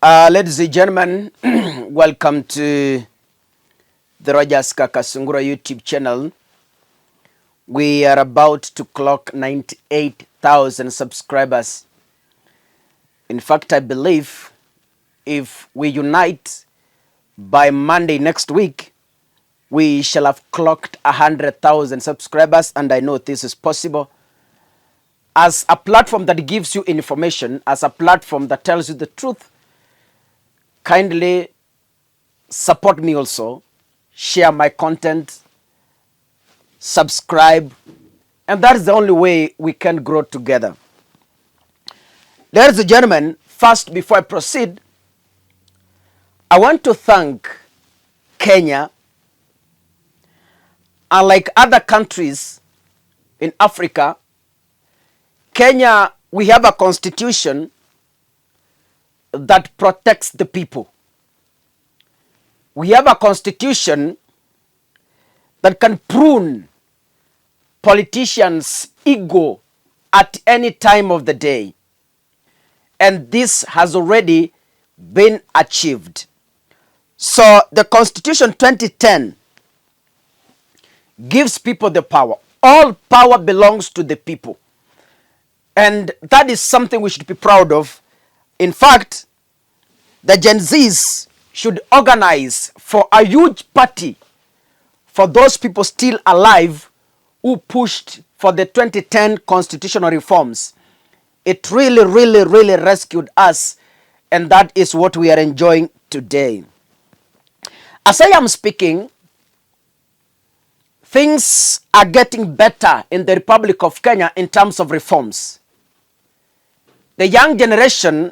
Ladies and gentlemen, welcome to the Kakasungura YouTube channel. We are about to clock 98,000 subscribers. In fact, I believe if we unite by Monday next week, we shall have clocked 100,000 subscribers, and I know this is possible. As a platform that gives you information, as a platform that tells you the truth, kindly support me also, share my content, subscribe, and that is the only way we can grow together. Ladies and gentlemen, first, before I proceed, I want to thank Kenya. Unlike other countries in Africa, Kenya, we have a constitution that protects the people. We have a constitution that can prune politicians' ego at any time of the day. And this has already been achieved. So the Constitution 2010 gives people the power. All power belongs to the people. And that is something we should be proud of. In fact, the Gen Zs should organize for a huge party for those people still alive who pushed for the 2010 constitutional reforms. It really rescued us, and that is what we are enjoying today. As I am speaking, things are getting better in the Republic of Kenya in terms of reforms. The young generation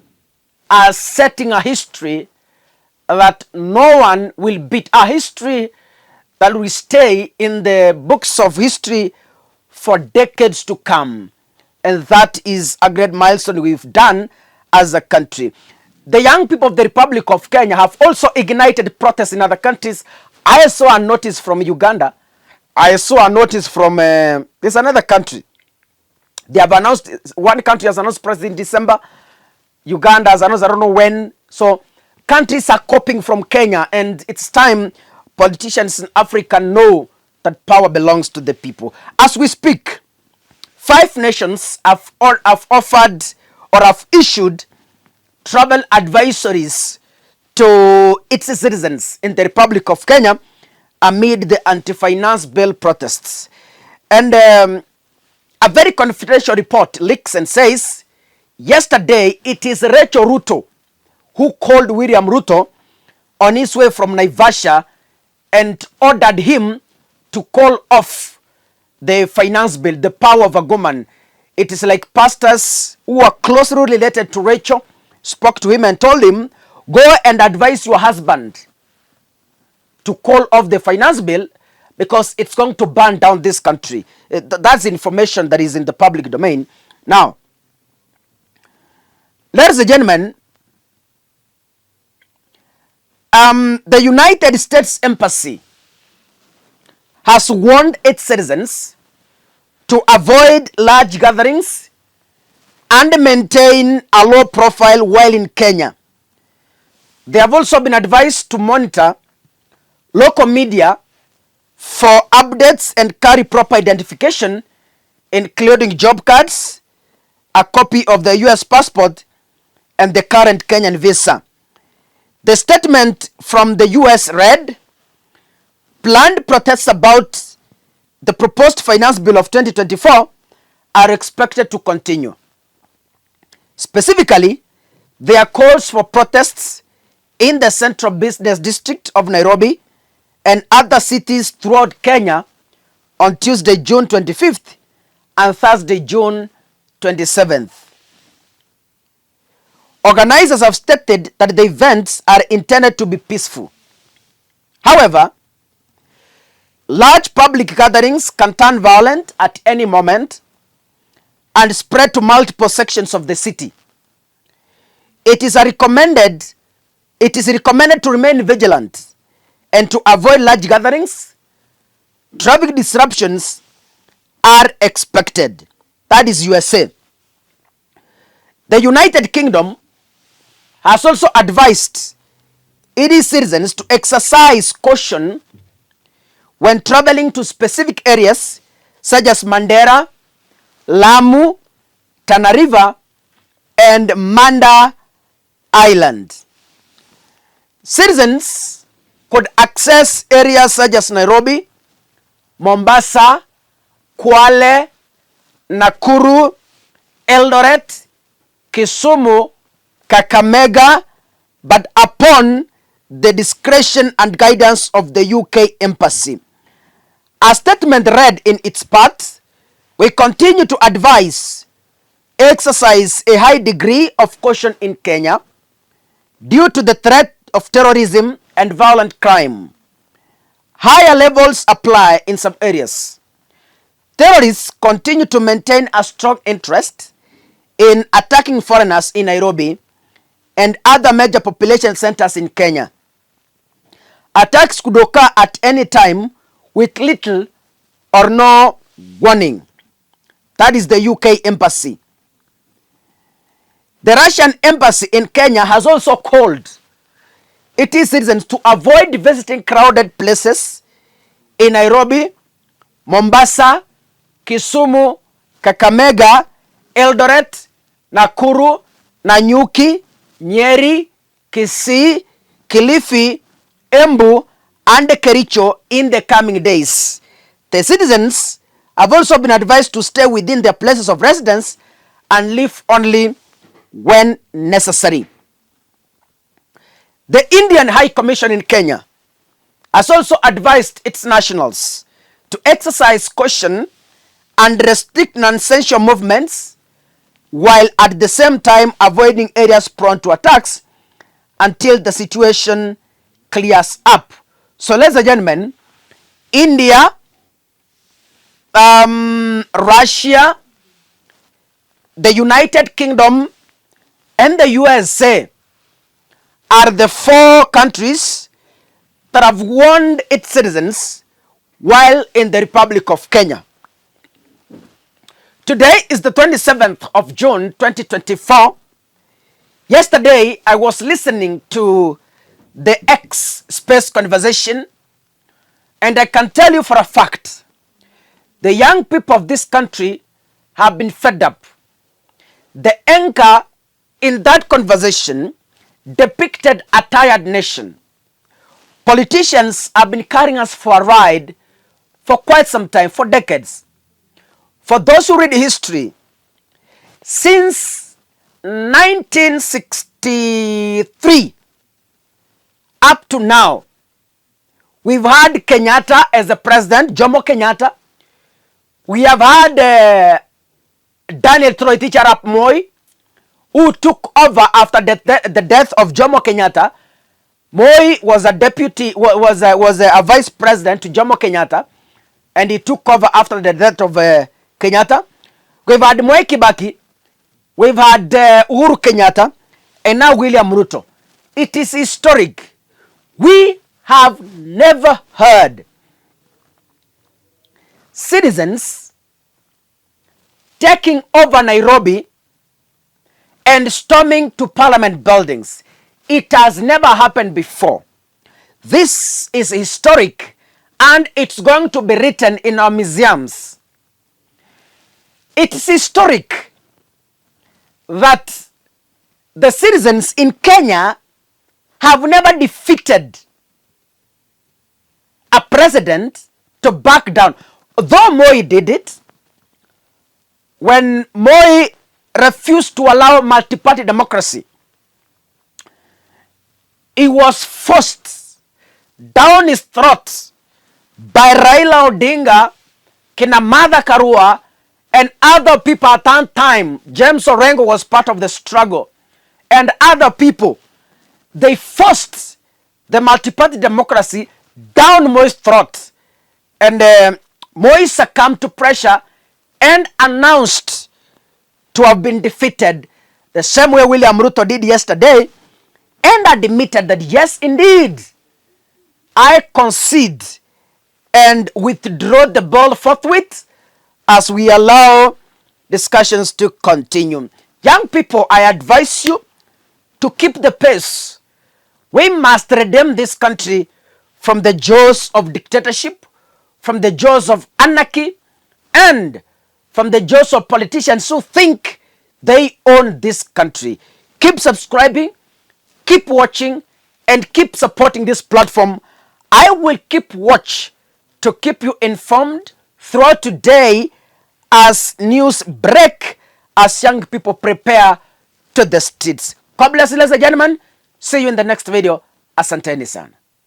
are setting a history that no one will beat, a history that will stay in the books of history for decades to come. And that is a great milestone we've done as a country. The young people of the Republic of Kenya have also ignited protests in other countries. I saw a notice from Uganda. I saw a notice from, there's another country. They have announced, one country has announced president in December. Uganda has announced, I don't know when. So countries are copying from Kenya, and it's time politicians in Africa know that power belongs to the people. As we speak, 5 nations have offered or have issued travel advisories to its citizens in the Republic of Kenya amid the anti-finance bill protests. And a very confidential report leaks and says, yesterday it is Rachel Ruto who called William Ruto on his way from Naivasha and ordered him to call off the finance bill, the power of a woman. It is like pastors who are closely related to Rachel spoke to him and told him, go and advise your husband to call off the finance bill because it's going to burn down this country. That's information that is in the public domain. Now, ladies and gentlemen, the United States Embassy has warned its citizens to avoid large gatherings and maintain a low profile while in Kenya. They have also been advised to monitor local media for updates and carry proper identification, including job cards, a copy of the US passport, and the current Kenyan visa. The statement from the US read, planned protests about the proposed finance bill of 2024 are expected to continue. Specifically, there are calls for protests in the Central Business District of Nairobi and other cities throughout Kenya on Tuesday, June 25th and Thursday, June 27th. Organizers have stated that the events are intended to be peaceful. However, large public gatherings can turn violent at any moment and spread to multiple sections of the city. It is recommended to remain vigilant and to avoid large gatherings. Traffic disruptions are expected. That is USA. The United Kingdom has also advised its citizens to exercise caution when traveling to specific areas such as Mandera, Lamu, Tana River, and Manda Island. Citizens could access areas such as Nairobi, Mombasa, Kwale, Nakuru, Eldoret, Kisumu, Kakamega, but upon the discretion and guidance of the UK Embassy. A statement read in its part, we continue to advise exercise a high degree of caution in Kenya due to the threat of terrorism and violent crime. Higher levels apply in some areas. Terrorists continue to maintain a strong interest in attacking foreigners in Nairobi and other major population centers in Kenya. Attacks could occur at any time with little or no warning. That is the UK Embassy. The Russian Embassy in Kenya has also called its citizens to avoid visiting crowded places in Nairobi, Mombasa, Kisumu, Kakamega, Eldoret, Nakuru, Nanyuki, Nyeri, Kisii, Kilifi, Embu, and Kericho in the coming days. The citizens have also been advised to stay within their places of residence and leave only when necessary. The Indian High Commission in Kenya has also advised its nationals to exercise caution and restrict non-essential movements while at the same time avoiding areas prone to attacks until the situation clears up. So, ladies and gentlemen, India, Russia, the United Kingdom, and the USA are the 4 countries that have warned its citizens while in the Republic of Kenya. Today is the 27th of June 2024. Yesterday, I was listening to the X space conversation, and I can tell you for a fact, the young people of this country have been fed up. The anchor in that conversation depicted a tired nation. Politicians have been carrying us for a ride for quite some time, for decades. For those who read history, since 1963 up to now, we've had Kenyatta as the president, Jomo Kenyatta. We have had Daniel Toroitich arap Moi, who took over after the death of Jomo Kenyatta. Moi was a deputy, was a vice president to Jomo Kenyatta, and he took over after the death of Kenyatta. We've had Moi Kibaki, we've had Uhuru Kenyatta, and now William Ruto. It is historic. We have never heard citizens taking over Nairobi and storming to parliament buildings. It has never happened before. This is historic, and it's going to be written in our museums. It's historic that the citizens in Kenya have never defeated a president to back down. Though Moi did it, when Moi refused to allow multi-party democracy, he was forced down his throat by Raila Odinga, Kina Martha Karua, and other people at that time. James Orengo was part of the struggle, and other people. They forced the multi-party democracy down Moi's throat, and Moi succumbed to pressure and announced to have been defeated, the same way William Ruto did yesterday, and admitted that yes, indeed, I concede and withdraw the ball forthwith as we allow discussions to continue. Young people, I advise you to keep the pace. We must redeem this country from the jaws of dictatorship, from the jaws of anarchy, and from the jaws of politicians who think they own this country. Keep subscribing, keep watching, and keep supporting this platform. I will keep watch to keep you informed throughout today as news break, as young people prepare to the streets. God bless you, ladies and gentlemen. See you in the next video. Asanteni sana.